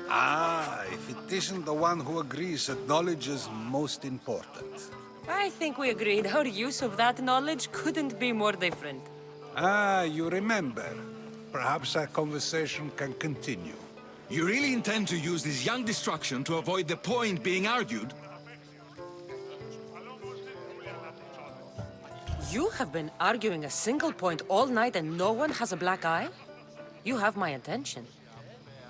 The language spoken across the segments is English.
Ah, if it isn't the one who agrees that knowledge is most important. I think we agreed our use of that knowledge couldn't be more different. Ah, you remember. Perhaps our conversation can continue. You really intend to use this young destruction to avoid the point being argued? You have been arguing a single point all night and no one has a black eye? You have my attention.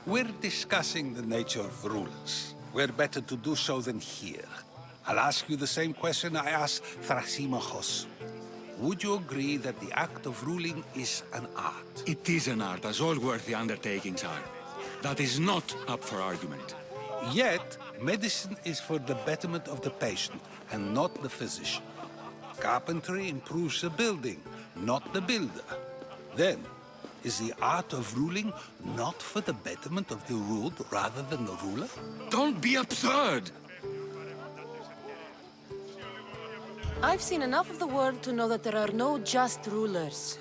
We're discussing the nature of rulers. Where better to do so than here? I'll ask you the same question I asked Thrasymachos. Would you agree that the act of ruling is an art? It is an art, as all worthy undertakings are. That is not up for argument. Yet, medicine is for the betterment of the patient, and not the physician. Carpentry improves the building, not the builder. Then, is the art of ruling not for the betterment of the ruled rather than the ruler? Don't be absurd! I've seen enough of the world to know that there are no just rulers.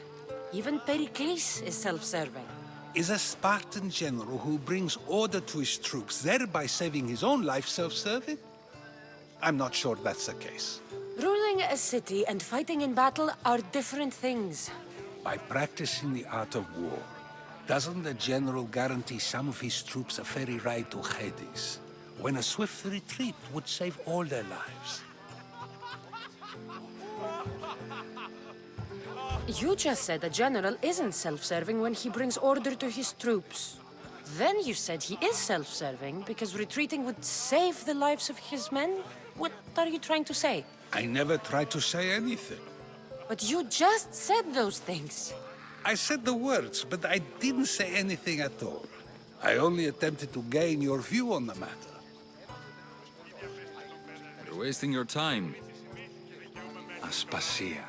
Even Pericles is self-serving. Is a Spartan general who brings order to his troops, thereby saving his own life, self-serving? I'm not sure that's the case. Ruling a city and fighting in battle are different things. By practicing the art of war, doesn't the general guarantee some of his troops a ferry ride to Hades, when a swift retreat would save all their lives? You just said a general isn't self-serving when he brings order to his troops. Then you said he is self-serving because retreating would save the lives of his men? What are you trying to say? I never tried to say anything. But you just said those things. I said the words, but I didn't say anything at all. I only attempted to gain your view on the matter. You're wasting your time. Aspasia.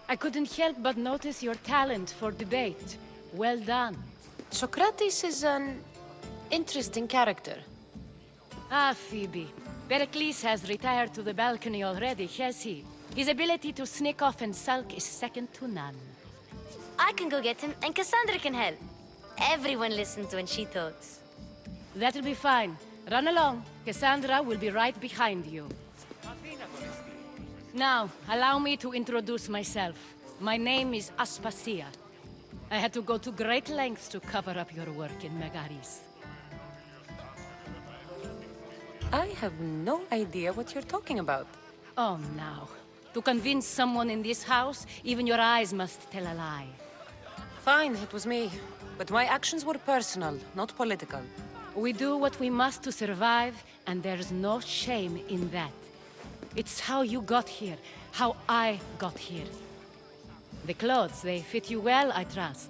I couldn't help but notice your talent for debate. Well done. Sokrates is an interesting character. Ah, Phoebe. Pericles has retired to the balcony already, has he? His ability to sneak off and sulk is second to none. I can go get him, and Cassandra can help. Everyone listens when she talks. That'll be fine. Run along. Cassandra will be right behind you. Now, allow me to introduce myself. My name is Aspasia. I had to go to great lengths to cover up your work in Megaris. I have no idea what you're talking about. Oh, now. To convince someone in this house, even your eyes must tell a lie. Fine, it was me. But my actions were personal, not political. We do what we must to survive, and there's no shame in that. It's how you got here, how I got here. The clothes, they fit you well, I trust.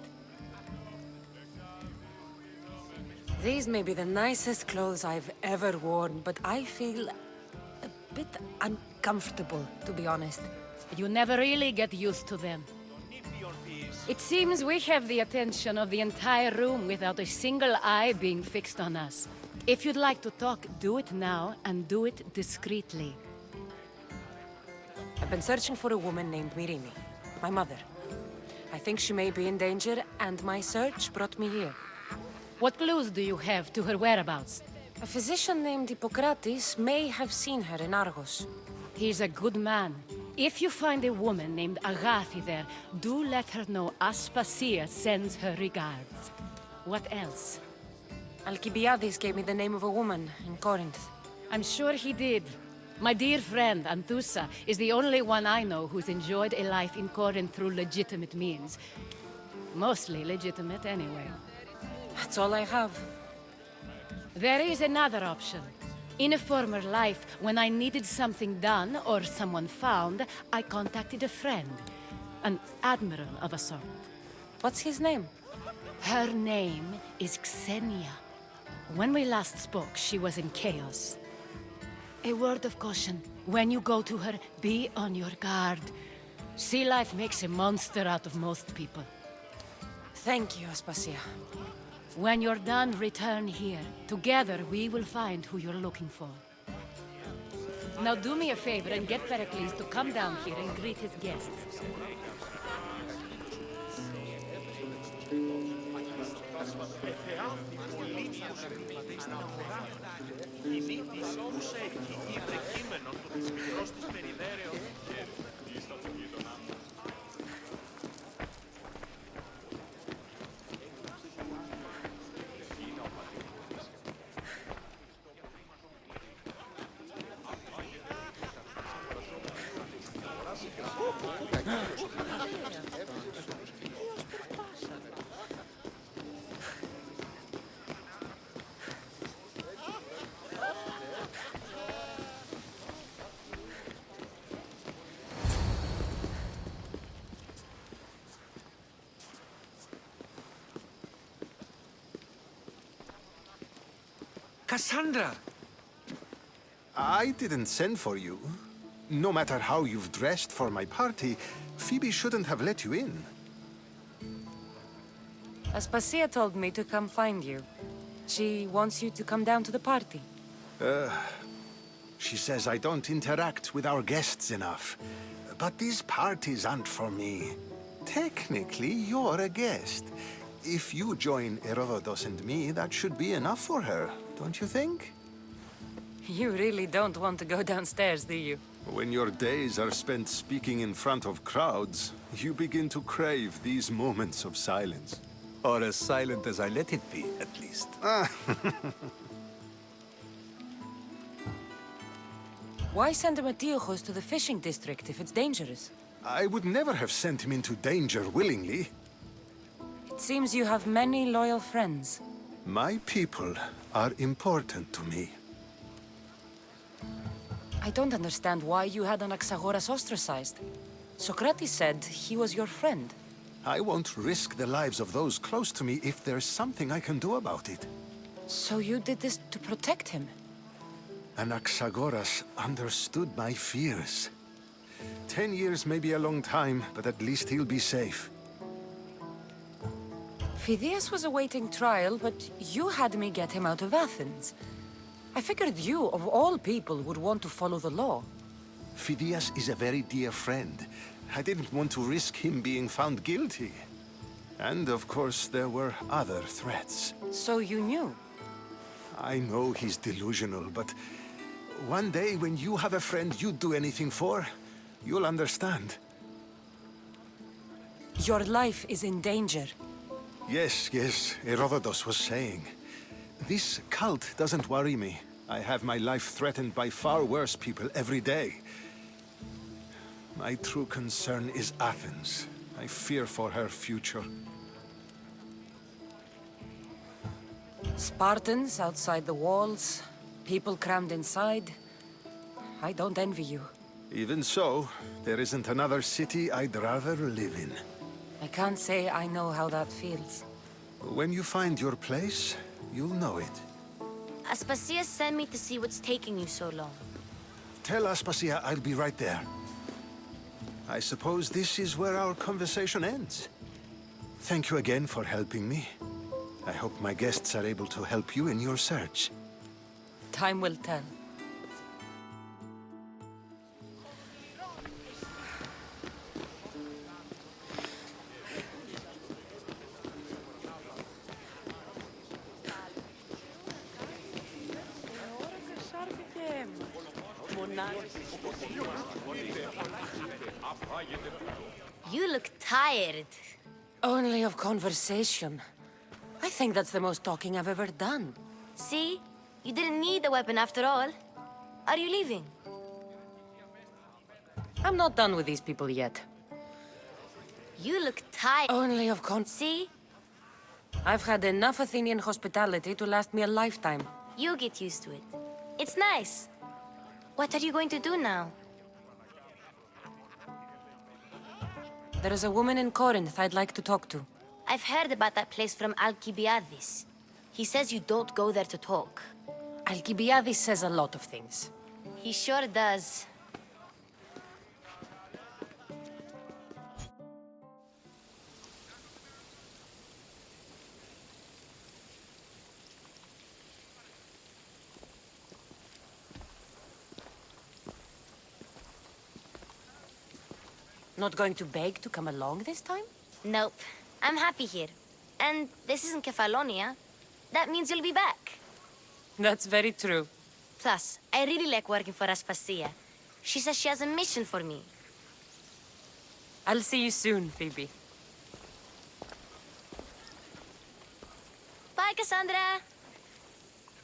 These may be the nicest clothes I've ever worn, but I feel a bit uncomfortable, to be honest. You never really get used to them. It seems we have the attention of the entire room without a single eye being fixed on us. If you'd like to talk, do it now, and do it discreetly. I've been searching for a woman named Myrine, my mother. I think she may be in danger, and my search brought me here. What clues do you have to her whereabouts? A physician named Hippocrates may have seen her in Argos. He's a good man. If you find a woman named Agathi there, do let her know Aspasia sends her regards. What else? Alcibiades gave me the name of a woman in Corinth. I'm sure he did. My dear friend, Anthusa, is the only one I know who's enjoyed a life in Corinth through legitimate means. Mostly legitimate, anyway. That's all I have. There is another option. In a former life, when I needed something done or someone found, I contacted a friend. An admiral of a sort. What's his name? Her name is Xenia. When we last spoke, she was in chaos. A word of caution. When you go to her, be on your guard. Sea life makes a monster out of most people. Thank you, Aspasia. When you're done, return here. Together, we will find who you're looking for. Now do me a favor and get Pericles to come down here and greet his guests. Cassandra! I didn't send for you. No matter how you've dressed for my party, Phoebe shouldn't have let you in. Aspasia told me to come find you. She wants you to come down to the party. She says I don't interact with our guests enough. But these parties aren't for me. Technically, you're a guest. If you join Herodotus and me, that should be enough for her, don't you think? You really don't want to go downstairs, do you? When your days are spent speaking in front of crowds, you begin to crave these moments of silence. Or as silent as I let it be, at least. Why send Matiochos to the fishing district if it's dangerous? I would never have sent him into danger willingly. It seems you have many loyal friends. My people are important to me. I don't understand why you had Anaxagoras ostracized. Sokrates said he was your friend. I won't risk the lives of those close to me if there's something I can do about it. So you did this to protect him? Anaxagoras understood my fears. 10 years may be a long time, but at least he'll be safe. Phidias was awaiting trial, but you had me get him out of Athens. I figured you, of all people, would want to follow the law. Phidias is a very dear friend. I didn't want to risk him being found guilty. And of course, there were other threats. So you knew? I know he's delusional, but one day when you have a friend you'd do anything for, you'll understand. Your life is in danger. Yes, Herodotus was saying. This cult doesn't worry me. I have my life threatened by far worse people every day. My true concern is Athens. I fear for her future. Spartans outside the walls, people crammed inside. I don't envy you. Even so, there isn't another city I'd rather live in. I can't say I know how that feels. When you find your place, you'll know it. Aspasia sent me to see what's taking you so long. Tell Aspasia I'll be right there. I suppose this is where our conversation ends. Thank you again for helping me. I hope my guests are able to help you in your search. Time will tell. You look tired. Only of conversation. I think that's the most talking I've ever done. See? You didn't need the weapon after all. Are you leaving? I'm not done with these people yet. You look tired. Only of See? I've had enough Athenian hospitality to last me a lifetime. You get used to it. It's nice. What are you going to do now? There is a woman in Corinth I'd like to talk to. I've heard about that place from Alcibiades. He says you don't go there to talk. Alcibiades says a lot of things. He sure does. Not going to beg to come along this time? Nope. I'm happy here. And this isn't Kefalonia. That means you'll be back. That's very true. Plus, I really like working for Aspasia. She says she has a mission for me. I'll see you soon, Phoebe. Bye, Cassandra!